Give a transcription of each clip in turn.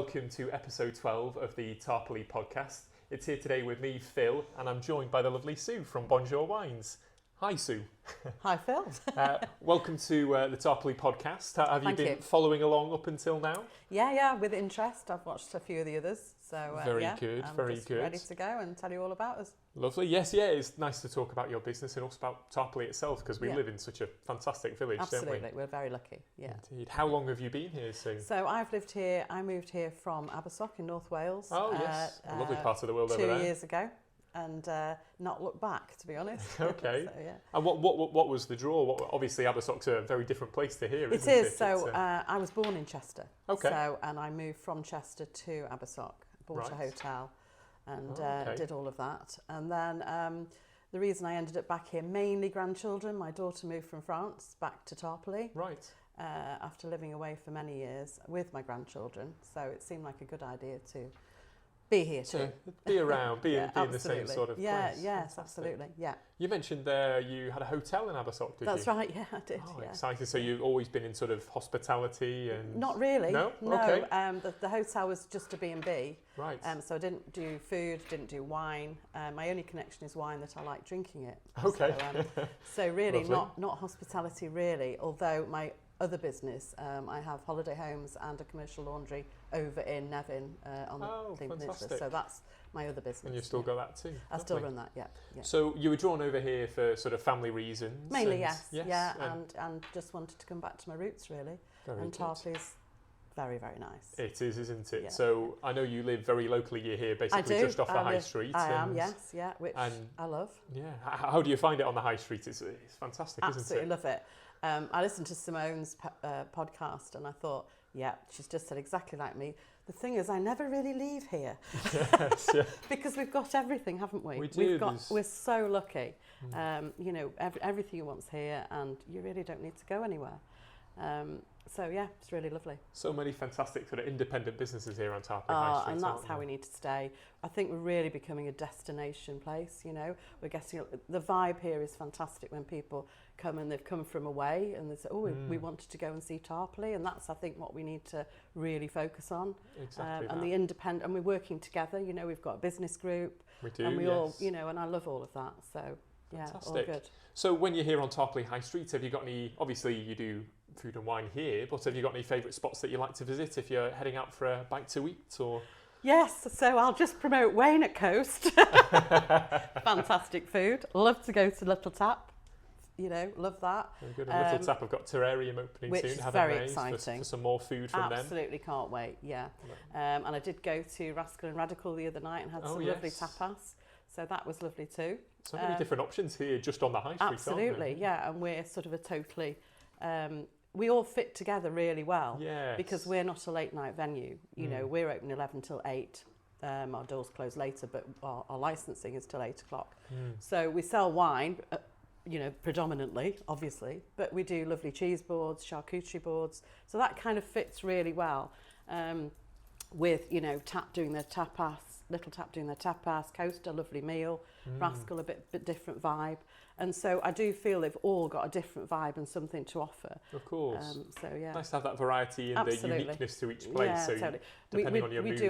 welcome to episode 12 of the Tarporley Podcast. It's here today with me, Phil, and I'm joined by the lovely Sue from Bonjour Wines. Hi, Sue. Hi, Phil. Welcome to the Tarporley Podcast. Have you been following along up until now? Yeah, with interest. I've watched a few of the others. So very good. Ready to go and tell you all about us. Lovely. Yes, it's nice to talk about your business and also about Tarporley itself, because we live in such a fantastic village, Absolutely. don't we? We're very lucky, yeah. Indeed. How long have you been here, Sue? So I moved here from Abersoch in North Wales. Oh, yes. A lovely part of the world over there. 2 years ago. And not look back, to be honest. Okay. So, yeah. And what was the draw? Obviously, Abersoch's a very different place to here, isn't it it? is. So I was born in Chester. Okay. And I moved from Chester to Abersoch, bought a hotel, and did all of that. And then the reason I ended up back here, mainly grandchildren. My daughter moved from France back to Tarporley. Right. After living away for many years with my grandchildren. So it seemed like a good idea to be here too. Be around, be in the same sort of place. Yes, Fantastic. absolutely, yeah. You mentioned there you had a hotel in Abersoch, did you? That's right, yeah, I did. Oh, exciting. So you've always been in sort of hospitality and... Not really. No? Okay. No, the hotel was just a B&B. Right. So I didn't do food, didn't do wine. My only connection is wine, that I like drinking it. Okay. So really not hospitality really, although my other business, I have holiday homes and a commercial laundry over in Nevin on the Peninsula. So that's my other business. And you've still got that too? I still run that, yeah. So you were drawn over here for sort of family reasons? Mainly, yes. And just wanted to come back to my roots really. And Tarporley's very, very nice. It is, isn't it? Yeah. So I know you live very locally. You're here basically just off the high street. I am, yes, which I love. Yeah. How do you find it on the high street? It's fantastic, isn't it? Absolutely love it. I listened to Simone's podcast and I thought, she's just said exactly like me. The thing is, I never really leave here. Yes, yeah. Because we've got everything, haven't we? We do. We're so lucky. Everything you want's here and you really don't need to go anywhere. It's really lovely. So many fantastic sort of independent businesses here on Tarporley High Street. And that's how we need to stay. I think we're really becoming a destination place, We're getting, the vibe here is fantastic when people come and they've come from away and they say, we wanted to go and see Tarporley, and that's, I think, what we need to really focus on. Exactly. And the independent, and we're working together, we've got a business group. We do, and we all, and I love all of that, so fantastic. All good. So when you're here on Tarporley High Street, have you got any, obviously you do food and wine here, but have you got any favourite spots that you like to visit if you're heading out for a bite to eat? Or Yes, so I'll just promote Wayne at Coast. Fantastic food. Love to go to Little Tap. Love that. Very good. And Little Tap have got terrarium opening which soon. Is haven't very they? exciting. For some more food from them. Absolutely can't wait. Yeah. And I did go to Rascal and Radical the other night and had some lovely tapas. So that was lovely too. So many different options here just on the high street. Absolutely, yeah. And we're sort of a totally, we all fit together really well. Yes. Because we're not a late night venue. We're open 11 till 8. Our doors close later, but our licensing is till 8 o'clock. So we sell wine, predominantly, obviously, but we do lovely cheese boards, charcuterie boards. So that kind of fits really well with, Tap doing their tapas, Little Tap doing their tapas, Coast a lovely meal, Rascal a bit different vibe. And so I do feel they've all got a different vibe and something to offer. Of course. Nice to have that variety and the uniqueness to each place. Yeah, so totally. Depending on your mood.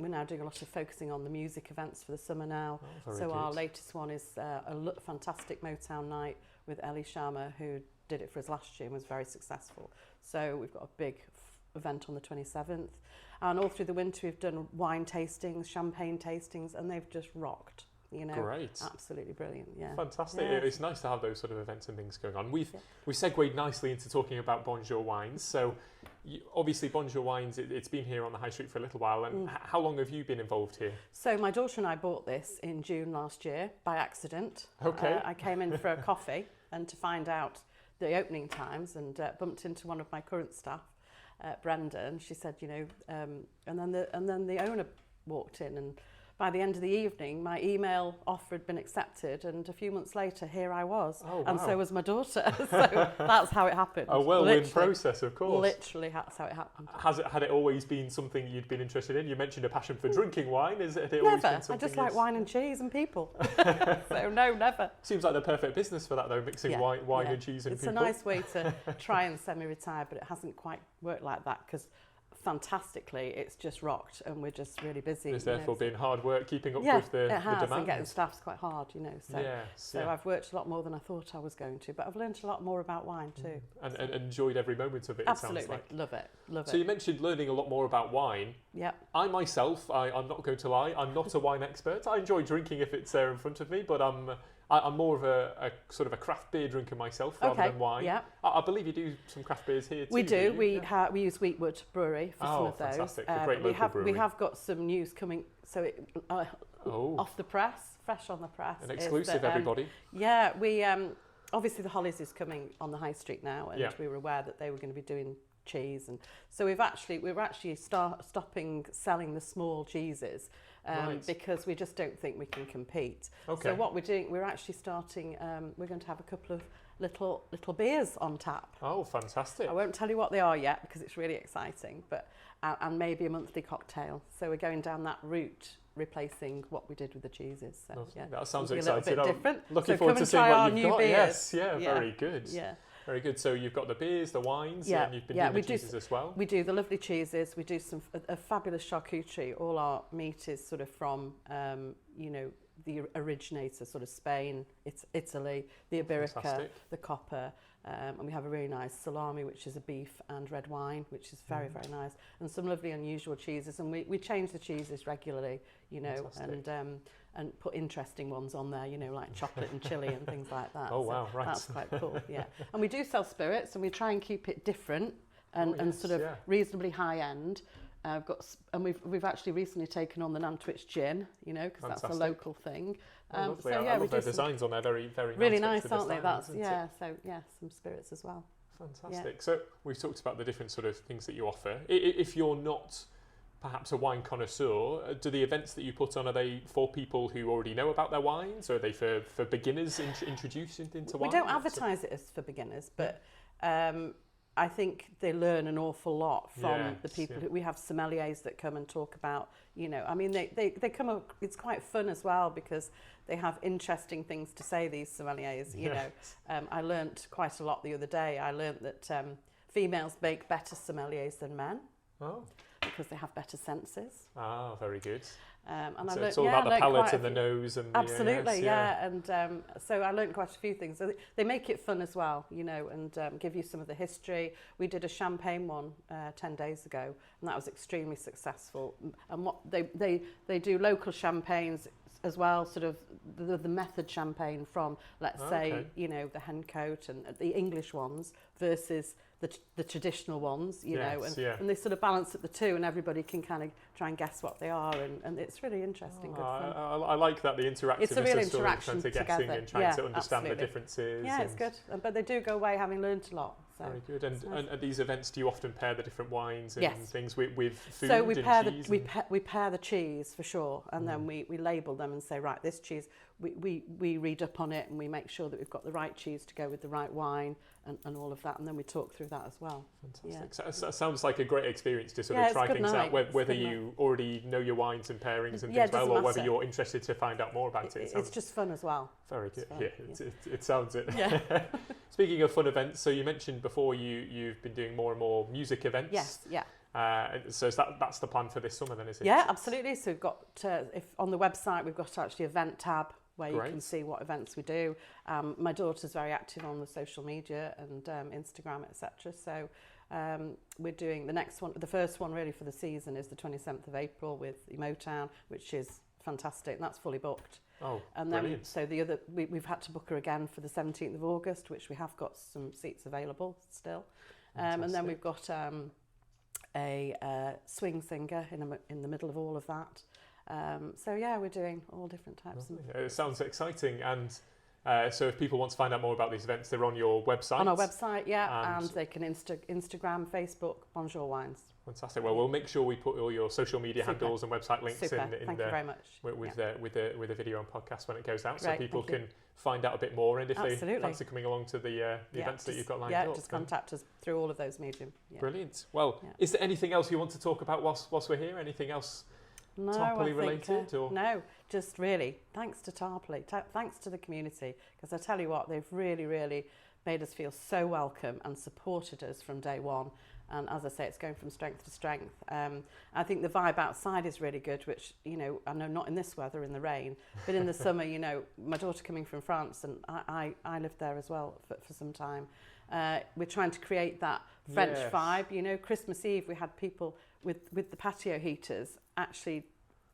We're now doing a lot of focusing on the music events for the summer now. Very good. Our latest one is a fantastic Motown night with Ellie Sharma, who did it for us last year and was very successful. So we've got a big event on the 27th. And all through the winter we've done wine tastings, champagne tastings, and they've just rocked. Great. Absolutely brilliant, yeah. Fantastic. Yeah. It's nice to have those sort of events and things going on. We've segued nicely into talking about Bonjour Wines. So obviously Bonjour Wines, it's been here on the high street for a little while. And how long have you been involved here? So my daughter and I bought this in June last year by accident. Okay. I came in for a coffee and to find out the opening times and bumped into one of my current staff, Brenda, and she said, and then the owner walked in, and by the end of the evening, my email offer had been accepted, and a few months later, here I was. Oh, wow. And so was my daughter. So that's how it happened. A whirlwind process, of course. Literally, that's how it happened. Had it always been something you'd been interested in? You mentioned a passion for drinking wine. Had it never. Always been something I just like wine and cheese and people. So no, never. Seems like the perfect business for that, though, mixing wine and cheese and people. It's a nice way to try and semi-retire, but it hasn't quite worked like that because fantastically. It's just rocked, and we're just really busy. It's therefore been hard work keeping up yeah, with the it has, demand. and getting staff's quite hard, you know. So, Yes, I've worked a lot more than I thought I was going to, but I've learned a lot more about wine too. And enjoyed every moment of it. Absolutely, it sounds like. love it. So you mentioned learning a lot more about wine. Yep. I myself, I'm not going to lie, I'm not a wine expert. I enjoy drinking if it's there in front of me, but I'm more of a sort of a craft beer drinker myself rather than wine. Yeah. I believe you do some craft beers here too. We do. We use Wheatwood Brewery for some of those. Fantastic. A great local brewery. We have got some news coming. So off the press, fresh on the press. An exclusive, everybody. Yeah, we obviously the Hollies is coming on the high street now, and Yeah. we were aware that they were going to be doing cheese, and so we're actually stopping selling the small cheeses Right. because we just don't think we can compete. Okay. So what we're doing, we're actually starting. We're going to have a couple of little beers on tap. Oh, fantastic. I won't tell you what they are yet because it's really exciting, but and maybe a monthly cocktail. So we're going down that route, replacing what we did with the cheeses. So Lovely. yeah, That sounds it'll be exciting. a little bit different. Looking So forward come to and seeing try our what you've new got. beers. Yes, Yeah. very good. Yeah. Very good. So you've got the beers, the wines, Yeah, and you've been yeah, doing the cheeses as well. We do the lovely cheeses. We do some a fabulous charcuterie. All our meat is sort of from the originator, sort of Spain, it's Italy, the Iberica, Fantastic. the copper, and we have a really nice salami, which is a beef and red wine, which is very nice, and some lovely unusual cheeses. And we change the cheeses regularly, Fantastic. and put interesting ones on there, like chocolate and chili and things like that. Oh, wow, right. That's quite cool, yeah. And we do sell spirits, and we try and keep it different and sort of reasonably high end. We've actually recently taken on the Nantwich gin, because that's a local thing. Lovely. I love their designs on there, very, very nice. Really nice, aren't they? Some spirits as well. Fantastic. Yeah. So we've talked about the different sort of things that you offer. If you're not perhaps a wine connoisseur, do the events that you put on, are they for people who already know about their wines, or are they for beginners introduced into wine? We don't advertise it as for beginners, but I think they learn an awful lot from the people who we have sommeliers that come and talk about, they come up, it's quite fun as well because they have interesting things to say, these sommeliers, I learnt quite a lot the other day. I learnt that females make better sommeliers than men. Oh. Because they have better senses. Ah, very good. And so it's all about the palate and the nose and absolutely, and so I learned quite a few things. So they make it fun as well, and give you some of the history. We did a champagne one 10 days ago, and that was extremely successful. And what they do local champagnes as well, sort of the method champagne from, let's say, the Hencote and the English ones versus the traditional ones, and they sort of balance at the two, and everybody can kind of try and guess what they are, and it's really interesting. Good fun. I like that, the interactiveness. It's a real interaction together and trying to understand the differences. Yeah, it's good, but they do go away having learnt a lot. So very good. And at these events, do you often pair the different wines and things with food? So we pair cheese we pair the cheese for sure, and then we label them and say, right, this cheese, we read up on it, and we make sure that we've got the right cheese to go with the right wine and all of that, and then we talk through that as well. Fantastic. So that sounds like a great experience to sort of try things out, whether you already know your wines and pairings and things well, or whether you're interested to find out more about it. It's just fun as well. Very good. It sounds it. Yeah. Speaking of fun events, so you mentioned before you've been doing more and more music events. Yes, yeah. So that's the plan for this summer then, is it? Yeah, absolutely. So we've got, if on the website, we've got actually event tab where you can see what events we do. My daughter's very active on the social media and Instagram, etc. So we're doing the next one. The first one really for the season is the 27th of April with Motown, which is fantastic, and that's fully booked. Oh, and then brilliant. So the other, we've had to book her again for the 17th of August, which we have got some seats available still. And then we've got a swing singer in the middle of all of that. So yeah, we're doing all different types. It sounds exciting, and so if people want to find out more about these events, they're on your website. On our website, yeah, and they can Instagram, Facebook, Bonjour Wines. Fantastic. Well, we'll make sure we put all your social media handles and website links in Thank you very much. With the video and podcast when it goes out, so people can find out a bit more. And if they fancy coming along to the events that you've got lined up, just contact us through all of those medium. Yeah. Brilliant. Well, is there anything else you want to talk about whilst we're here? Anything else? No, Tarporley related? No, just really thanks to Tarporley, thanks to the community, because I tell you what, they've really, really made us feel so welcome and supported us from day one. And as I say, it's going from strength to strength. I think the vibe outside is really good, which, you know, I know not in this weather, in the rain, but in the summer, you know, my daughter coming from France, and I lived there as well for some time. We're trying to create that French vibe. You know, Christmas Eve, we had people with the patio heaters, actually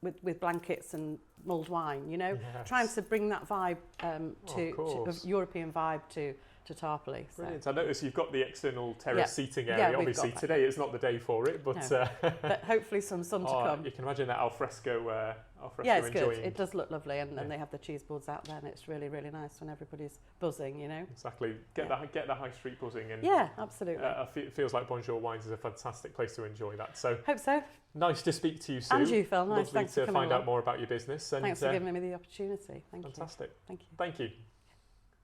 with blankets and mulled wine, you know, trying to bring that vibe to a European vibe to Tarporley. So. Brilliant. I notice you've got the external terrace seating area. Yeah, obviously today it's not the day for it, but, but hopefully some sun to come. You can imagine that alfresco yeah, it's enjoying. good. It does look lovely, and they have the cheese boards out there, and it's really, really nice when everybody's buzzing, you know. Exactly. Get the high street buzzing, and absolutely. It feels like Bonjour Wines is a fantastic place to enjoy that. So hope so. Nice to speak to you, Sue. And you, Phil. Nice. Lovely Thanks for to coming find along. out more about your business. And thanks for giving me the opportunity. Thank you. Fantastic. Thank you. Thank you.